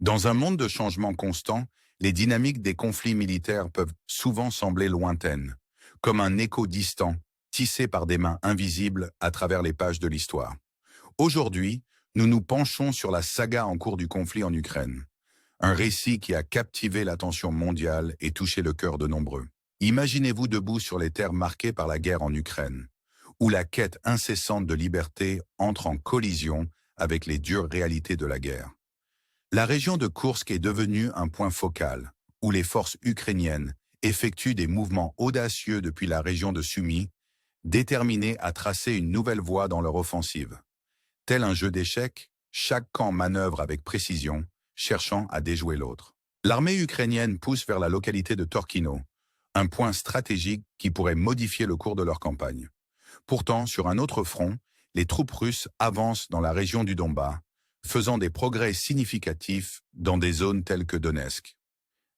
Dans un monde de changements constants, les dynamiques des conflits militaires peuvent souvent sembler lointaines, comme un écho distant, tissé par des mains invisibles à travers les pages de l'histoire. Aujourd'hui, nous nous penchons sur la saga en cours du conflit en Ukraine, un récit qui a captivé l'attention mondiale et touché le cœur de nombreux. Imaginez-vous debout sur les terres marquées par la guerre en Ukraine, où la quête incessante de liberté entre en collision avec les dures réalités de la guerre. La région de Koursk est devenue un point focal, où les forces ukrainiennes effectuent des mouvements audacieux depuis la région de Sumy, déterminées à tracer une nouvelle voie dans leur offensive. Tel un jeu d'échecs, chaque camp manœuvre avec précision, cherchant à déjouer l'autre. L'armée ukrainienne pousse vers la localité de Torkino, un point stratégique qui pourrait modifier le cours de leur campagne. Pourtant, sur un autre front, les troupes russes avancent dans la région du Donbass, faisant des progrès significatifs dans des zones telles que Donetsk.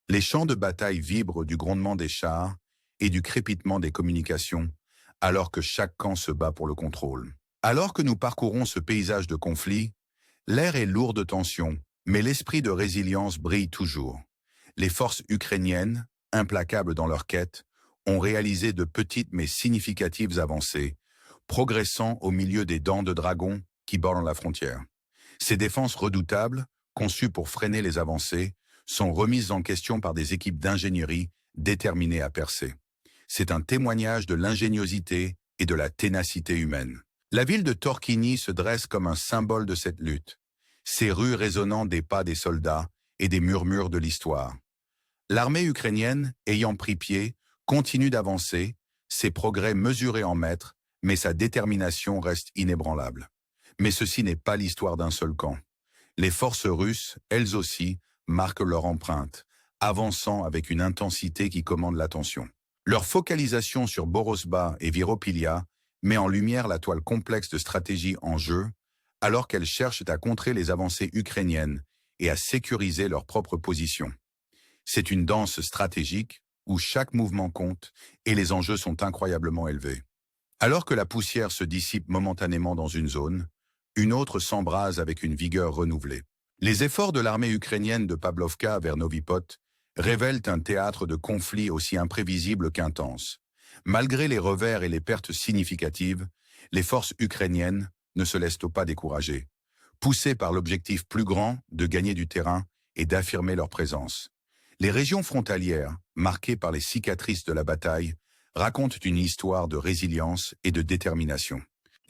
Les champs de bataille vibrent du grondement des chars et du crépitement des communications, alors que chaque camp se bat pour le contrôle. Alors que nous parcourons ce paysage de conflit, l'air est lourd de tension, mais l'esprit de résilience brille toujours. Les forces ukrainiennes, implacables dans leur quête, ont réalisé de petites mais significatives avancées, progressant au milieu des dents de dragon qui bornent la frontière. Ces défenses redoutables, conçues pour freiner les avancées, sont remises en question par des équipes d'ingénierie déterminées à percer. C'est un témoignage de l'ingéniosité et de la ténacité humaine. La ville de Torkini se dresse comme un symbole de cette lutte, ses rues résonnant des pas des soldats et des murmures de l'histoire. L'armée ukrainienne, ayant pris pied, continue d'avancer, ses progrès mesurés en mètres, mais sa détermination reste inébranlable. Mais ceci n'est pas l'histoire d'un seul camp. Les forces russes, elles aussi, marquent leur empreinte, avançant avec une intensité qui commande l'attention. Leur focalisation sur Borosba et Viropilia met en lumière la toile complexe de stratégie en jeu, alors qu'elles cherchent à contrer les avancées ukrainiennes et à sécuriser leur propre position. C'est une danse stratégique où chaque mouvement compte et les enjeux sont incroyablement élevés. Alors que la poussière se dissipe momentanément dans une zone, une autre s'embrase avec une vigueur renouvelée. Les efforts de l'armée ukrainienne de Pavlovka vers Novi Pot révèlent un théâtre de conflit aussi imprévisible qu'intense. Malgré les revers et les pertes significatives, les forces ukrainiennes ne se laissent pas décourager, poussées par l'objectif plus grand de gagner du terrain et d'affirmer leur présence. Les régions frontalières, marquées par les cicatrices de la bataille, racontent une histoire de résilience et de détermination.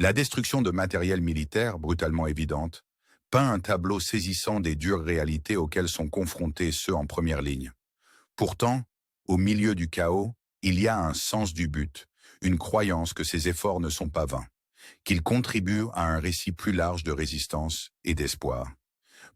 La destruction de matériel militaire, brutalement évidente, peint un tableau saisissant des dures réalités auxquelles sont confrontés ceux en première ligne. Pourtant, au milieu du chaos, il y a un sens du but, une croyance que ces efforts ne sont pas vains, qu'ils contribuent à un récit plus large de résistance et d'espoir.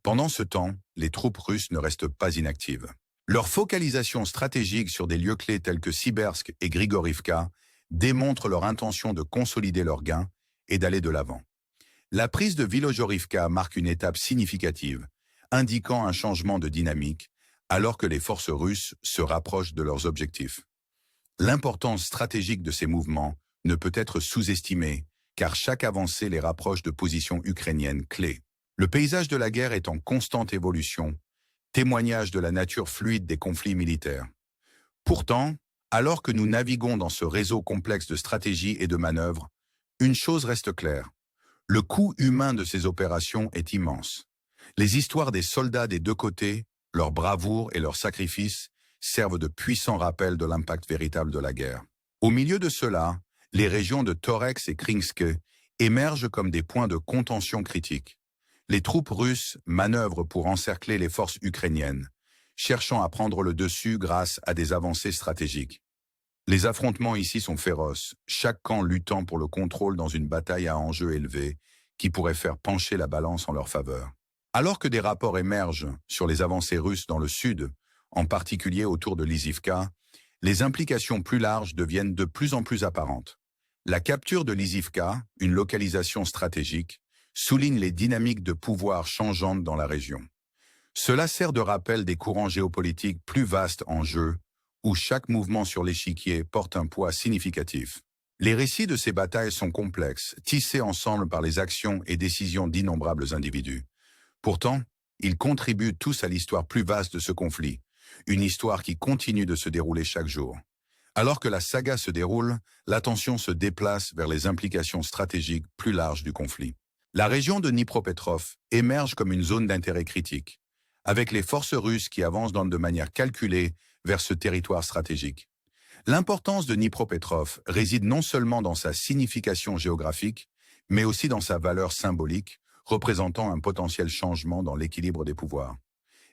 Pendant ce temps, les troupes russes ne restent pas inactives. Leur focalisation stratégique sur des lieux clés tels que Sibersk et Grigorivka démontre leur intention de consolider leurs gains et d'aller de l'avant. La prise de Vilojorivka marque une étape significative, indiquant un changement de dynamique, alors que les forces russes se rapprochent de leurs objectifs. L'importance stratégique de ces mouvements ne peut être sous-estimée, car chaque avancée les rapproche de positions ukrainiennes clés. Le paysage de la guerre est en constante évolution, témoignage de la nature fluide des conflits militaires. Pourtant, alors que nous naviguons dans ce réseau complexe de stratégies et de manœuvres, une chose reste claire. Le coût humain de ces opérations est immense. Les histoires des soldats des deux côtés, leur bravoure et leurs sacrifices servent de puissants rappels de l'impact véritable de la guerre. Au milieu de cela, les régions de Torex et Krinsk émergent comme des points de contention critiques. Les troupes russes manœuvrent pour encercler les forces ukrainiennes, cherchant à prendre le dessus grâce à des avancées stratégiques. Les affrontements ici sont féroces, chaque camp luttant pour le contrôle dans une bataille à enjeu élevé qui pourrait faire pencher la balance en leur faveur. Alors que des rapports émergent sur les avancées russes dans le sud, en particulier autour de Lizivka, les implications plus larges deviennent de plus en plus apparentes. La capture de Lizivka, une localisation stratégique, souligne les dynamiques de pouvoir changeantes dans la région. Cela sert de rappel des courants géopolitiques plus vastes en jeu, où chaque mouvement sur l'échiquier porte un poids significatif. Les récits de ces batailles sont complexes, tissés ensemble par les actions et décisions d'innombrables individus. Pourtant, Ils contribuent tous à l'histoire plus vaste de ce conflit, une histoire qui continue de se dérouler chaque jour. Alors que la saga se déroule, l'attention se déplace vers les implications stratégiques plus larges du conflit. La région de Dnipropetrov émerge comme une zone d'intérêt critique, avec les forces russes qui avancent de manière calculée vers ce territoire stratégique. L'importance de Dnipropetrov réside non seulement dans sa signification géographique, mais aussi dans sa valeur symbolique, représentant un potentiel changement dans l'équilibre des pouvoirs.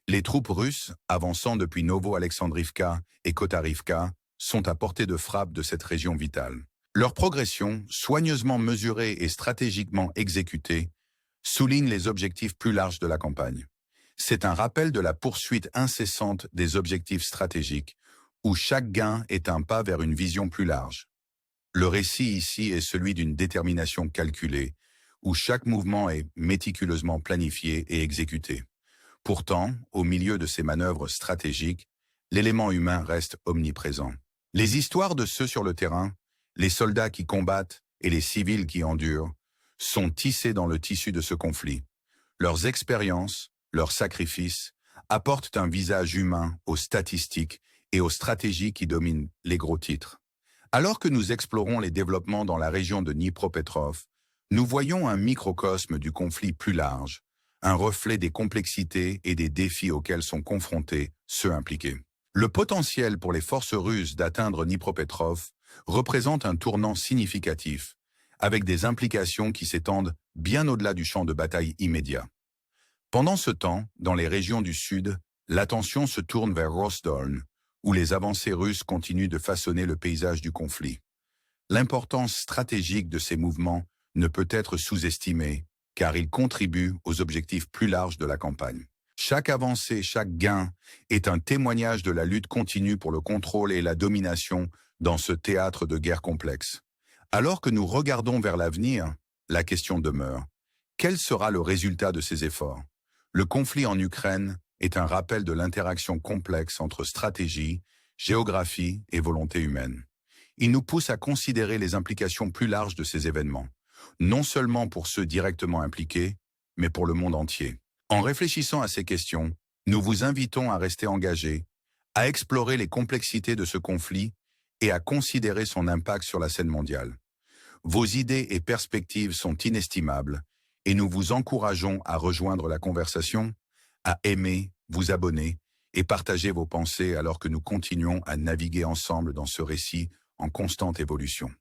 Les troupes russes, avançant depuis Novo-Alexandrivka et Kotarivka, sont à portée de frappe de cette région vitale. Leur progression, soigneusement mesurée et stratégiquement exécutée, souligne les objectifs plus larges de la campagne. C'est un rappel de la poursuite incessante des objectifs stratégiques, où chaque gain est un pas vers une vision plus large. Le récit ici est celui d'une détermination calculée, où chaque mouvement est méticuleusement planifié et exécuté. Pourtant, au milieu de ces manœuvres stratégiques, l'élément humain reste omniprésent. Les histoires de ceux sur le terrain, les soldats qui combattent et les civils qui endurent, sont tissées dans le tissu de ce conflit. Leurs expériences, leurs sacrifices, apportent un visage humain aux statistiques et aux stratégies qui dominent les gros titres. Alors que nous explorons les développements dans la région de Dnipropetrov, nous voyons un microcosme du conflit plus large, un reflet des complexités et des défis auxquels sont confrontés ceux impliqués. Le potentiel pour les forces russes d'atteindre Dnipropetrov représente un tournant significatif, avec des implications qui s'étendent bien au-delà du champ de bataille immédiat. Pendant ce temps, dans les régions du sud, l'attention se tourne vers Rostoln, où les avancées russes continuent de façonner le paysage du conflit. L'importance stratégique de ces mouvements ne peut être sous-estimée, car ils contribuent aux objectifs plus larges de la campagne. Chaque avancée, chaque gain est un témoignage de la lutte continue pour le contrôle et la domination dans ce théâtre de guerre complexe. Alors que nous regardons vers l'avenir, la question demeure. Quel sera le résultat de ces efforts? Le conflit en Ukraine est un rappel de l'interaction complexe entre stratégie, géographie et volonté humaine. Il nous pousse à considérer les implications plus larges de ces événements, non seulement pour ceux directement impliqués, mais pour le monde entier. En réfléchissant à ces questions, nous vous invitons à rester engagés, à explorer les complexités de ce conflit et à considérer son impact sur la scène mondiale. Vos idées et perspectives sont inestimables et nous vous encourageons à rejoindre la conversation, à aimer, vous abonner et partager vos pensées alors que nous continuons à naviguer ensemble dans ce récit en constante évolution.